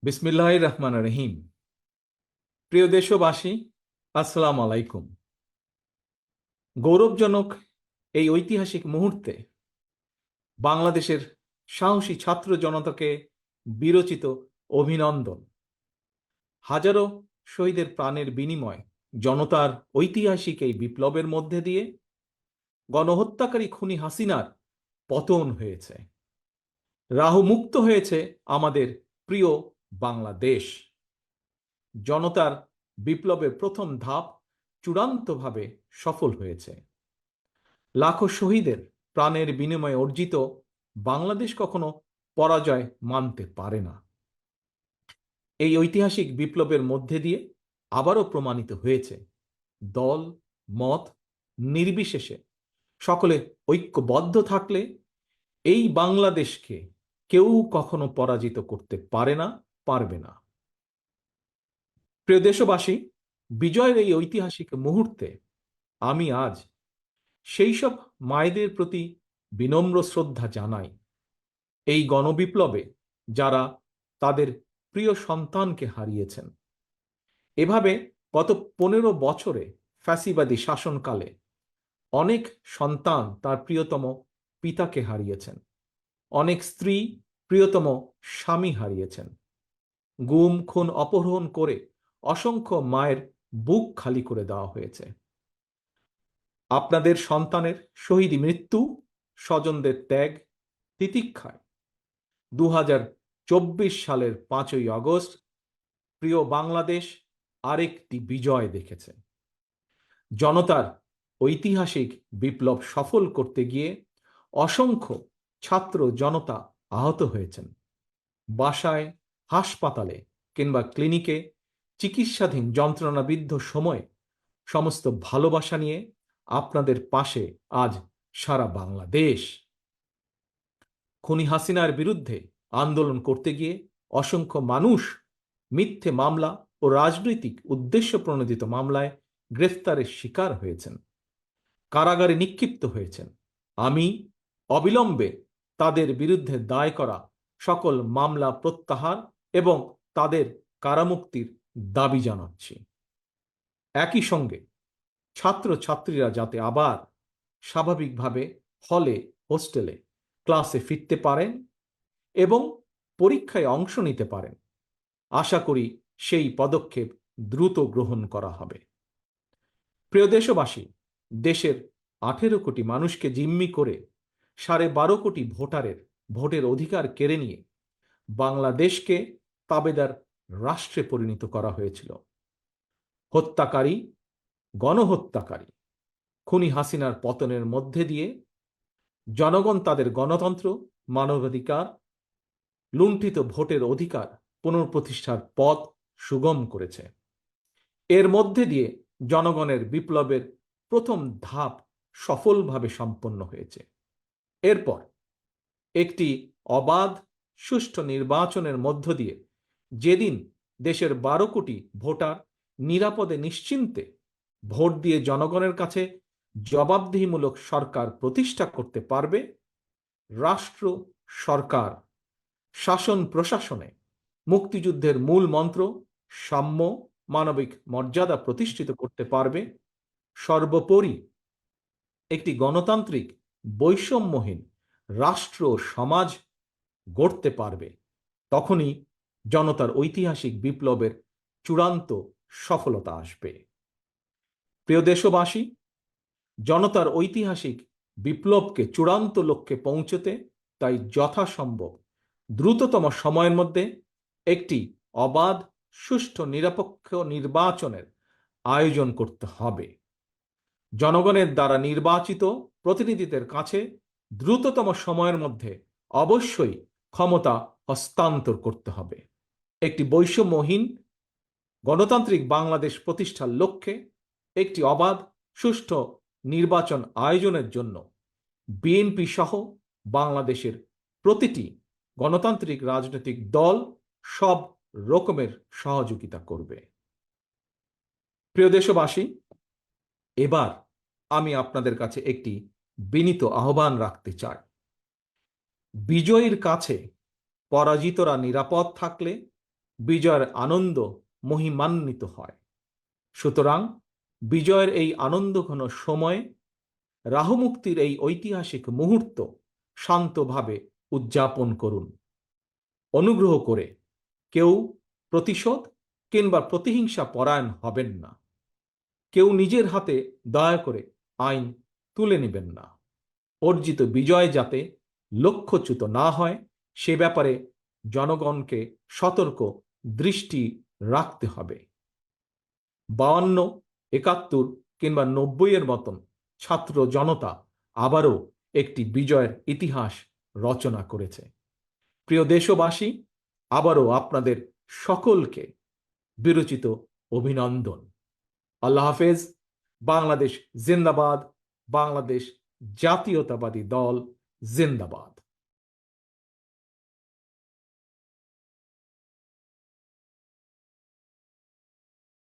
বিসমিল্লাহির রহমানির রহিম। প্রিয় দেশবাসী, আসসালামু আলাইকুম। গৌরবজনক এই ঐতিহাসিক মুহূর্তে বাংলাদেশের সাহসী ছাত্র জনতাকে বিরচিত অভিনন্দন। হাজারো শহীদের প্রাণের বিনিময় জনতার ঐতিহাসিক এই বিপ্লবের মধ্যে দিয়ে গণহত্যাকারী খুনি হাসিনার পতন হয়েছে, রাহু মুক্ত হয়েছে আমাদের প্রিয় বাংলাদেশ। জনতার বিপ্লবের প্রথম ধাপ চূড়ান্তভাবে সফল হয়েছে। লাখো শহীদের প্রাণের বিনিময়ে অর্জিত বাংলাদেশ কখনো পরাজয় মানতে পারে না। এই ঐতিহাসিক বিপ্লবের মধ্যে দিয়ে আবারও প্রমাণিত হয়েছে, দল মত নির্বিশেষে সকলে ঐক্যবদ্ধ থাকলে এই বাংলাদেশকে কেউ কখনো পরাজিত করতে পারে না, পারবে না। প্রিয় দেশবাসী, বিজয়ের এই ঐতিহাসিক মুহূর্তে আমি আজ সেই সব মায়েদের প্রতি বিনম্র শ্রদ্ধা জানাই, এই গণবিপ্লবে যারা তাদের প্রিয় সন্তানকে হারিয়েছেন। এভাবে গত 15 বছরে ফ্যাসিবাদী শাসনকালে অনেক সন্তান তার প্রিয়তম পিতাকে হারিয়েছেন, অনেক স্ত্রী প্রিয়তম স্বামী হারিয়েছেন। গুম খুন অপহরণ করে অসংখ্য মায়ের বুক খালি করে দেওয়া হয়েছে। আপনাদের সন্তানের শহীদ মৃত্যু, স্বজনদের ত্যাগ তিতিক্ষায় 2024 সালের 5ই আগস্ট প্রিয় বাংলাদেশ আরেকটি বিজয় দেখেছে। জনতার ঐতিহাসিক বিপ্লব সফল করতে গিয়ে অসংখ্য ছাত্র জনতা আহত হয়েছেন। বাসায়, হাসপাতালে কিংবা ক্লিনিকে চিকিৎসাধীন যন্ত্রণাবিদ্ধ সময়ে সমস্ত ভালোবাসা নিয়ে আপনাদের পাশে আজ সারা বাংলাদেশ। খুনি হাসিনার বিরুদ্ধে আন্দোলন করতে গিয়ে অসংখ্য মানুষ মিথ্যে মামলা ও রাজনৈতিক উদ্দেশ্য প্রণোদিত মামলায় গ্রেফতারের শিকার হয়েছেন, কারাগারে নিক্ষিপ্ত হয়েছেন। আমি অবিলম্বে তাদের বিরুদ্ধে দায় করা সকল মামলা প্রত্যাহার এবং তাদের কারামুক্তির দাবি জানাচ্ছি। একই সঙ্গে ছাত্রছাত্রীরা যাতে আবার স্বাভাবিকভাবে হলে, হোস্টেলে, ক্লাসে ফিরতে পারেন এবং পরীক্ষায় অংশ নিতে পারেন, আশা করি সেই পদক্ষেপ দ্রুত গ্রহণ করা হবে। প্রিয় দেশবাসী, দেশের 18 কোটি মানুষকে জিম্মি করে 12.5 কোটি ভোটারের ভোটের অধিকার কেড়ে নিয়ে বাংলাদেশকে তাবেদার রাষ্ট্রে পরিণত করা হয়েছিল। হত্যাকারী, গণহত্যাকারী খুনি হাসিনার পতনের মধ্যে দিয়ে জনগণ তাদের গণতন্ত্র, মানবাধিকার, লুণ্ঠিত ভোটের অধিকার পুনঃপ্রতিষ্ঠার পথ সুগম করেছে। এর মধ্যে দিয়ে জনগণের বিপ্লবের প্রথম ধাপ সফলভাবে সম্পন্ন হয়েছে। এরপর একটি অবাধ সুষ্ঠু নির্বাচনের মধ্য দিয়ে যেদিন দেশের 12 কোটি ভোটার নিরাপদে নিশ্চিন্তে ভোট দিয়ে জনগণের কাছে জবাবদিহিমূলক সরকার প্রতিষ্ঠা করতে পারবে, রাষ্ট্র, সরকার, শাসন প্রশাসনে মুক্তিযুদ্ধের মূল মন্ত্র সাম্য, মানবিক মর্যাদা প্রতিষ্ঠিত করতে পারবে, সর্বোপরি একটি গণতান্ত্রিক বৈষম্যহীন রাষ্ট্র সমাজ গড়তে পারবে, তখনই জনতার ঐতিহাসিক বিপ্লবের চূড়ান্ত সফলতা আসবে। প্রিয় দেশবাসী, জনতার ঐতিহাসিক বিপ্লবকে চূড়ান্ত লক্ষ্যে পৌঁছতে তাই যথাসম্ভব দ্রুততম সময়ের মধ্যে একটি অবাধ, সুষ্ঠু, নিরপেক্ষ নির্বাচনের আয়োজন করতে হবে। জনগণের দ্বারা নির্বাচিত প্রতিনিধিদের কাছে দ্রুততম সময়ের মধ্যে অবশ্যই ক্ষমতা হস্তান্তর করতে হবে। একটি বৈষম্যহীন গণতান্ত্রিক বাংলাদেশ প্রতিষ্ঠার লক্ষ্যে একটি অবাধ, সুষ্ঠু নির্বাচন আয়োজনের জন্য বিএনপি সহ বাংলাদেশের প্রতিটি গণতান্ত্রিক রাজনৈতিক দল সব রকমের সহযোগিতা করবে। প্রিয় দেশবাসী, এবার আমি আপনাদের কাছে একটি বিনীত আহ্বান রাখতে চাই। বিজয়ীর কাছে পরাজিতরা নিরাপদ থাকলে বিজয়ের আনন্দ মহিমান্বিত হয়। সুতরাং বিজয়ের এই আনন্দঘন সময়ে রাহুমুক্তির এই ঐতিহাসিক মুহূর্ত শান্তভাবে উদযাপন করুন। অনুগ্রহ করে কেউ প্রতিশোধ কিংবা প্রতিহিংসা পরায়ণ হবেন না। কেউ নিজের হাতে দয়া করে আইন তুলে নেবেন না। অর্জিত বিজয় যাতে লক্ষ্যচ্যুত না হয় সে ব্যাপারে জনগণকে সতর্ক দৃষ্টি রাখতে হবে। 52, 71 কিংবা 90 মতন ছাত্র জনতা আবারও একটি বিজয়ের ইতিহাস রচনা করেছে। প্রিয় দেশবাসী, আবারও আপনাদের সকলকে বিরচিত অভিনন্দন। আল্লাহ হাফেজ। বাংলাদেশ জিন্দাবাদ। বাংলাদেশ জাতীয়তাবাদী দল জিন্দাবাদ।